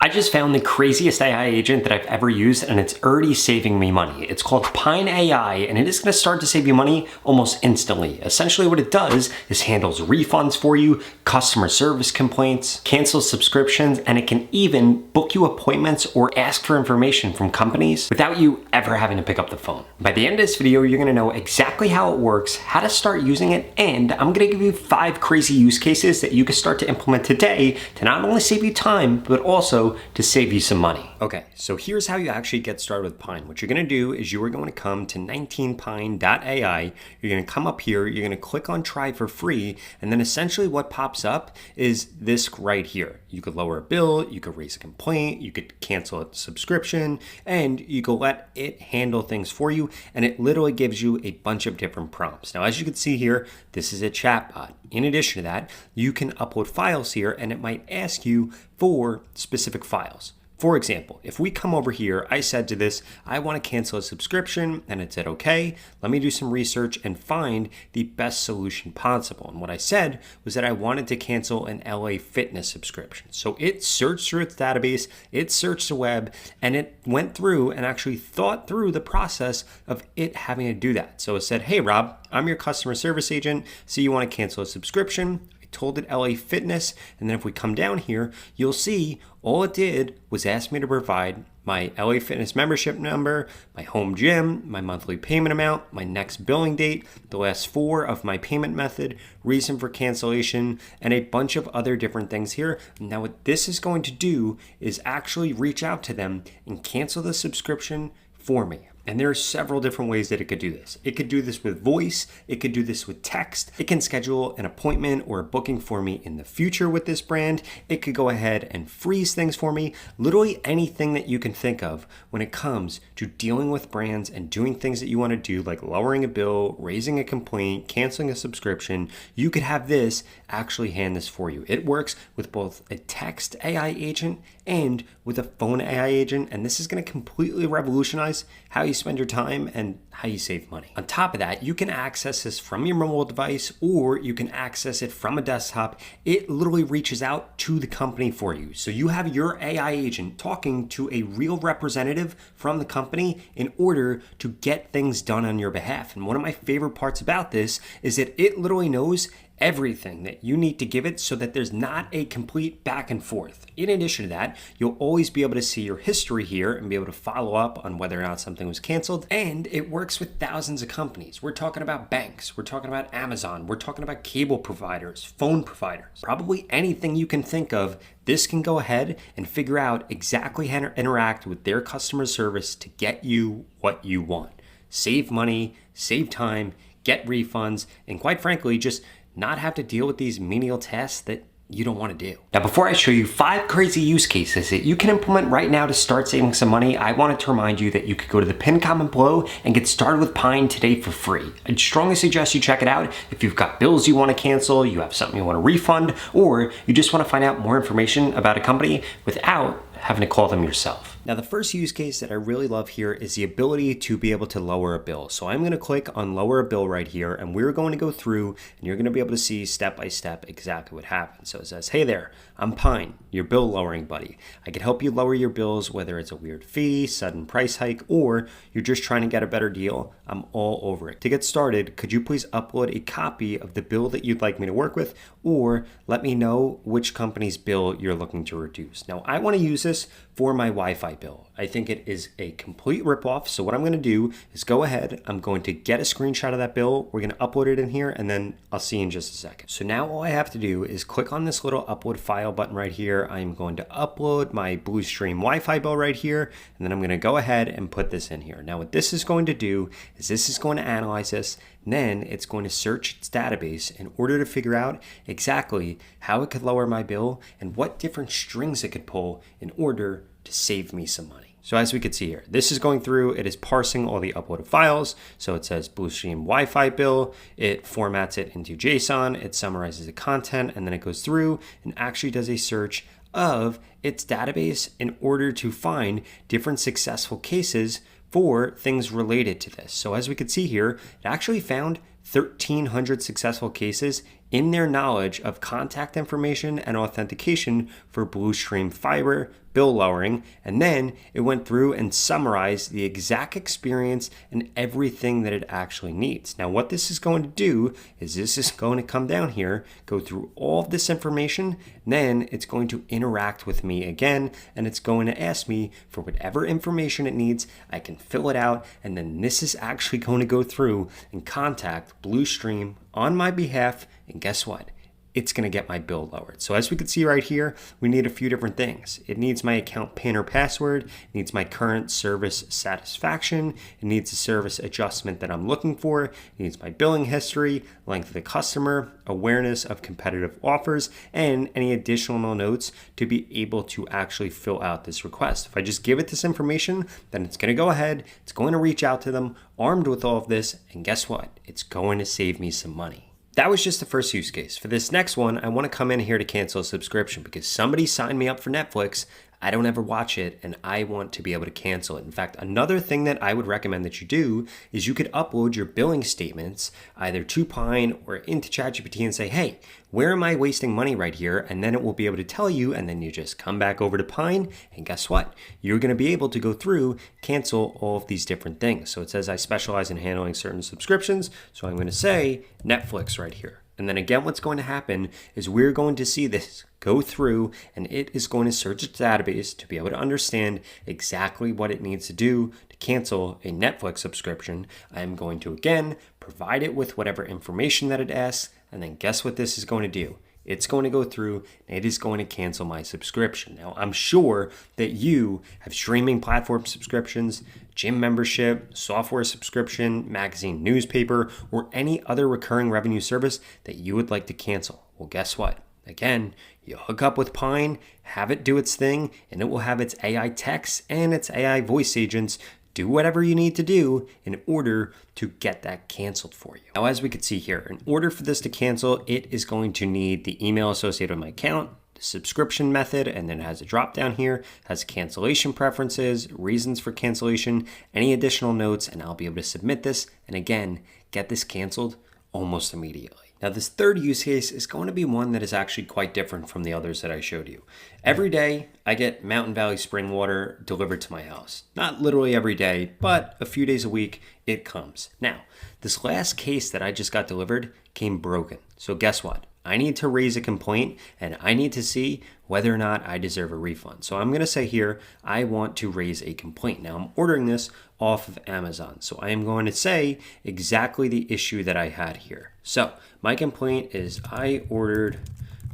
I just found the craziest AI agent that I've ever used, and it's already saving me money. It's called Pine AI, and it is going to start to save you money almost instantly. Essentially what it does is handles refunds for you, customer service complaints, cancels subscriptions, and it can even book you appointments or ask for information from companies without you ever having to pick up the phone. By the end of this video, you're going to know exactly how it works, how to start using it, and I'm going to give you 5 crazy use cases that you can start to implement today to not only save you time, but also to save you some money. Okay, so here's how you actually get started with Pine. What you're gonna do is you are going to come to 19pine.ai, you're gonna come up here, you're gonna click on try for free, and then essentially what pops up is this right here. You could lower a bill, you could raise a complaint, you could cancel a subscription, and you could let it handle things for you, and it literally gives you a bunch of different prompts. Now, as you can see here, this is a chatbot. In addition to that, you can upload files here, and it might ask you for specific files. For example, if we come over here, I said to this, I want to cancel a subscription, and it said, okay, let me do some research and find the best solution possible. And what I said was that I wanted to cancel an LA Fitness subscription. So it searched through its database, it searched the web, and it went through and actually thought through the process of it having to do that. So it said, hey, Rob, I'm your customer service agent. So you want to cancel a subscription? Told it LA Fitness, and then if we come down here, you'll see all it did was ask me to provide my LA Fitness membership number, my home gym, my monthly payment amount, my next billing date, the last 4 of my payment method, reason for cancellation, and a bunch of other different things here. Now what this is going to do is actually reach out to them and cancel the subscription for me. And there are several different ways that it could do this. It could do this with voice, it could do this with text, it can schedule an appointment or a booking for me in the future with this brand, it could go ahead and freeze things for me, literally anything that you can think of when it comes to dealing with brands and doing things that you want to do, like lowering a bill, raising a complaint, canceling a subscription. You could have this actually hand this for you. It works with both a text AI agent and with a phone AI agent, and this is going to completely revolutionize how you spend your time and how you save money. On top of that, you can access this from your mobile device or you can access it from a desktop. It literally reaches out to the company for you. So you have your AI agent talking to a real representative from the company in order to get things done on your behalf. And one of my favorite parts about this is that it literally knows everything that you need to give it so that there's not a complete back and forth. In addition to that, you'll always be able to see your history here and be able to follow up on whether or not something was canceled. And it works with thousands of companies. We're talking about banks, we're talking about Amazon, we're talking about cable providers, phone providers, probably anything you can think of. This can go ahead and figure out exactly how to interact with their customer service to get you what you want. Save money, save time, get refunds, and quite frankly, just not have to deal with these menial tasks that you don't want to do. Now, before I show you 5 crazy use cases that you can implement right now to start saving some money, I wanted to remind you that you could go to the pinned comment below and get started with Pine today for free. I'd strongly suggest you check it out if you've got bills you want to cancel, you have something you want to refund, or you just want to find out more information about a company without having to call them yourself. Now, the first use case that I really love here is the ability to be able to lower a bill. So I'm going to click on lower a bill right here, and we're going to go through and you're going to be able to see step by step exactly what happens. So it says, hey there, I'm Pine, your bill lowering buddy. I can help you lower your bills, whether it's a weird fee, sudden price hike, or you're just trying to get a better deal. I'm all over it. To get started, could you please upload a copy of the bill that you'd like me to work with, or let me know which company's bill you're looking to reduce. Now, I want to use this for my Wi-Fi bill. I think it is a complete ripoff. So what I'm going to do is go ahead. I'm going to get a screenshot of that bill. We're going to upload it in here, and then I'll see you in just a second. So now all I have to do is click on this little upload file button right here. I'm going to upload my Bluestream Wi-Fi bill right here, and then I'm going to go ahead and put this in here. Now what this is going to do is this is going to analyze this, and then it's going to search its database in order to figure out exactly how it could lower my bill and what different strings it could pull in order to save me some money. So as we can see here, this is going through, it is parsing all the uploaded files. So it says Bluestream Wi-Fi bill, it formats it into JSON, it summarizes the content, and then it goes through and actually does a search of its database in order to find different successful cases for things related to this. So as we could see here, it actually found 1,300 successful cases in their knowledge of contact information and authentication for Bluestream Fiber bill lowering, and then it went through and summarized the exact experience and everything that it actually needs. Now, what this is going to do is this is going to come down here, go through all of this information, and then it's going to interact with me again, and it's going to ask me for whatever information it needs. I can fill it out, and then this is actually going to go through and contact Bluestream on my behalf, and guess what? It's going to get my bill lowered. So as we can see right here, we need a few different things. It needs my account PIN or password, it needs my current service satisfaction, it needs a service adjustment that I'm looking for, it needs my billing history, length of the customer, awareness of competitive offers, and any additional notes to be able to actually fill out this request. If I just give it this information, then it's going to go ahead, it's going to reach out to them armed with all of this, and guess what? It's going to save me some money. That was just the first use case. For this next one, I want to come in here to cancel a subscription because somebody signed me up for Netflix. I don't ever watch it and I want to be able to cancel it. In fact, another thing that I would recommend that you do is you could upload your billing statements either to Pine or into ChatGPT and say, hey, where am I wasting money right here? And then it will be able to tell you, and then you just come back over to Pine and guess what? You're going to be able to go through, cancel all of these different things. So it says I specialize in handling certain subscriptions. So I'm going to say Netflix right here. And then again, what's going to happen is we're going to see this go through and it is going to search its database to be able to understand exactly what it needs to do to cancel a Netflix subscription. I am going to, again, provide it with whatever information that it asks. And then guess what this is going to do? It's going to go through and it is going to cancel my subscription. Now, I'm sure that you have streaming platform subscriptions, gym membership, software subscription, magazine, newspaper, or any other recurring revenue service that you would like to cancel. Well, guess what? Again, you hook up with Pine, have it do its thing, and it will have its AI text and its AI voice agents do whatever you need to do in order to get that canceled for you. Now, as we can see here, in order for this to cancel, it is going to need the email associated with my account, the subscription method, and then it has a drop down here, has cancellation preferences, reasons for cancellation, any additional notes, and I'll be able to submit this and again, get this canceled almost immediately. Now, this third use case is going to be one that is actually quite different from the others that I showed you. Every day, I get Mountain Valley spring water delivered to my house. Not literally every day, but a few days a week, it comes. Now, this last case that I just got delivered came broken. So guess what? I need to raise a complaint and I need to see whether or not I deserve a refund. So I'm going to say here, I want to raise a complaint. Now I'm ordering this off of Amazon. So I am going to say exactly the issue that I had here. So my complaint is I ordered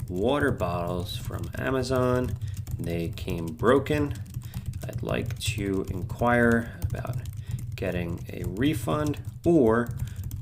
water bottles from Amazon. They came broken. I'd like to inquire about getting a refund or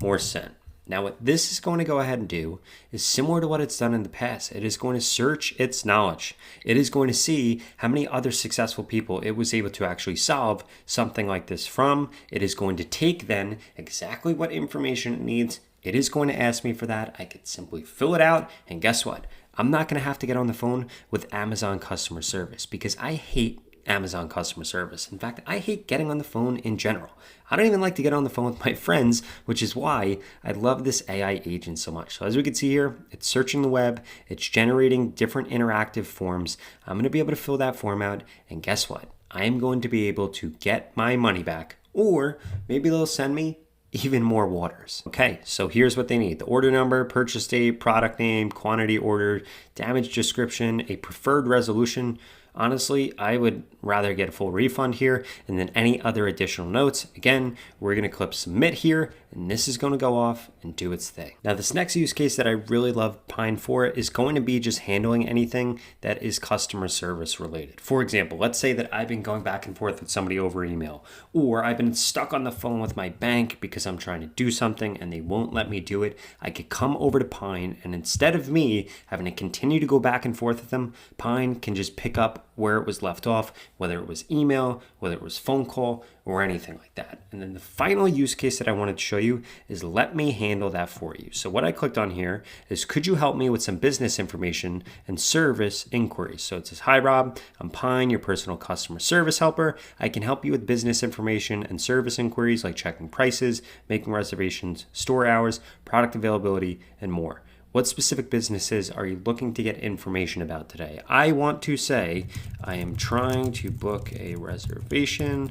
more sent. Now, what this is going to go ahead and do is similar to what it's done in the past. It is going to search its knowledge. It is going to see how many other successful people it was able to actually solve something like this from. It is going to take then exactly what information it needs. It is going to ask me for that. I could simply fill it out. And guess what? I'm not going to have to get on the phone with Amazon customer service because I hate Amazon customer service. In fact, I hate getting on the phone in general. I don't even like to get on the phone with my friends, which is why I love this AI agent so much. So as we can see here, it's searching the web, it's generating different interactive forms. I'm going to be able to fill that form out, and guess what? I am going to be able to get my money back, or maybe they'll send me even more waters. Okay, so here's what they need: the order number, purchase date, product name, quantity ordered, damage description, a preferred resolution. Honestly, I would rather get a full refund here and then any other additional notes. Again, we're going to click submit here and this is going to go off and do its thing. Now, this next use case that I really love Pine for is going to be just handling anything that is customer service related. For example, let's say that I've been going back and forth with somebody over email, or I've been stuck on the phone with my bank because I'm trying to do something and they won't let me do it. I could come over to Pine, and instead of me having to continue to go back and forth with them, Pine can just pick up where it was left off, whether it was email, whether it was phone call, or anything like that. And then the final use case that I wanted to show you is let me handle that for you. So what I clicked on here is, could you help me with some business information and service inquiries? So it says, hi Rob, I'm Pine, your personal customer service helper. I can help you with business information and service inquiries like checking prices, making reservations, store hours, product availability, and more. What specific businesses are you looking to get information about today? I want to say I am trying to book a reservation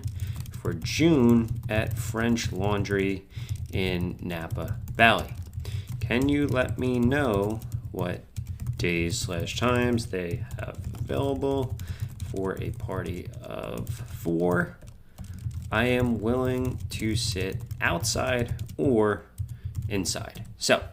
for June at French Laundry in Napa Valley. Can you let me know what days/times they have available for a party of 4? I am willing to sit outside or inside. So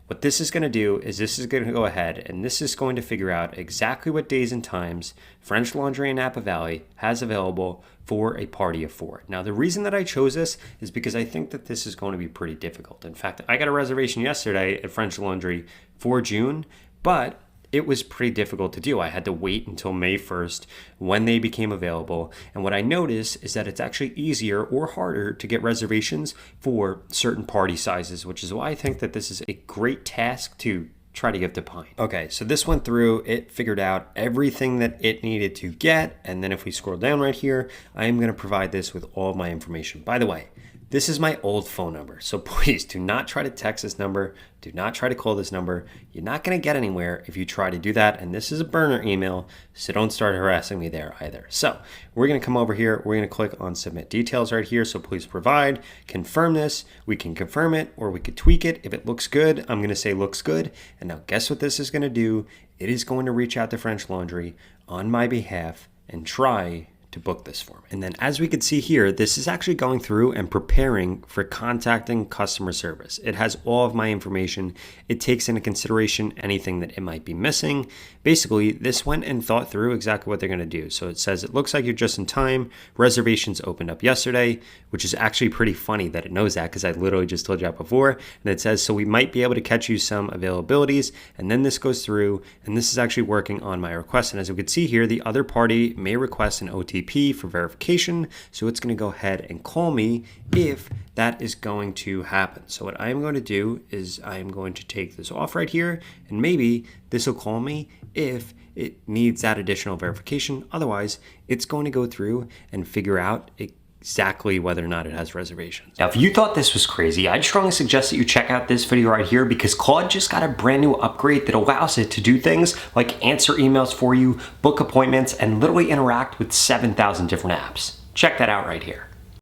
what this is going to do is this is going to go ahead and this is going to figure out exactly what days and times French Laundry in Napa Valley has available for a party of 4. Now, the reason that I chose this is because I think that this is going to be pretty difficult. In fact, I got a reservation yesterday at French Laundry for June, but it was pretty difficult to do. I had to wait until May 1st when they became available. And what I noticed is that it's actually easier or harder to get reservations for certain party sizes, which is why I think that this is a great task to try to give to Pine. Okay, so this went through, it figured out everything that it needed to get. And then if we scroll down right here, I am gonna provide this with all of my information. By the way, this is my old phone number, so please do not try to text this number. Do not try to call this number. You're not going to get anywhere if you try to do that, and this is a burner email, so don't start harassing me there either. So we're going to come over here. We're going to click on Submit Details right here, so please provide, confirm this. We can confirm it, or we could tweak it. If it looks good, I'm going to say looks good, and now guess what this is going to do? It is going to reach out to French Laundry on my behalf and try to book this for me. And then as we can see here, this is actually going through and preparing for contacting customer service. It has all of my information. It takes into consideration anything that it might be missing. Basically, this went and thought through exactly what they're going to do. So it says, it looks like you're just in time. Reservations opened up yesterday, which is actually pretty funny that it knows that because I literally just told you that before. And it says, so we might be able to catch you some availabilities. And then this goes through, and this is actually working on my request. And as we can see here, the other party may request an OTP for verification, so it's going to go ahead and call me if that is going to happen. So what I'm going to do is I'm going to take this off right here, and maybe this will call me if it needs that additional verification. Otherwise, it's going to go through and figure out exactly whether or not it has reservations. Now, if you thought this was crazy, I'd strongly suggest that you check out this video right here because Claude just got a brand new upgrade that allows it to do things like answer emails for you, book appointments, and literally interact with 7,000 different apps. Check that out right here.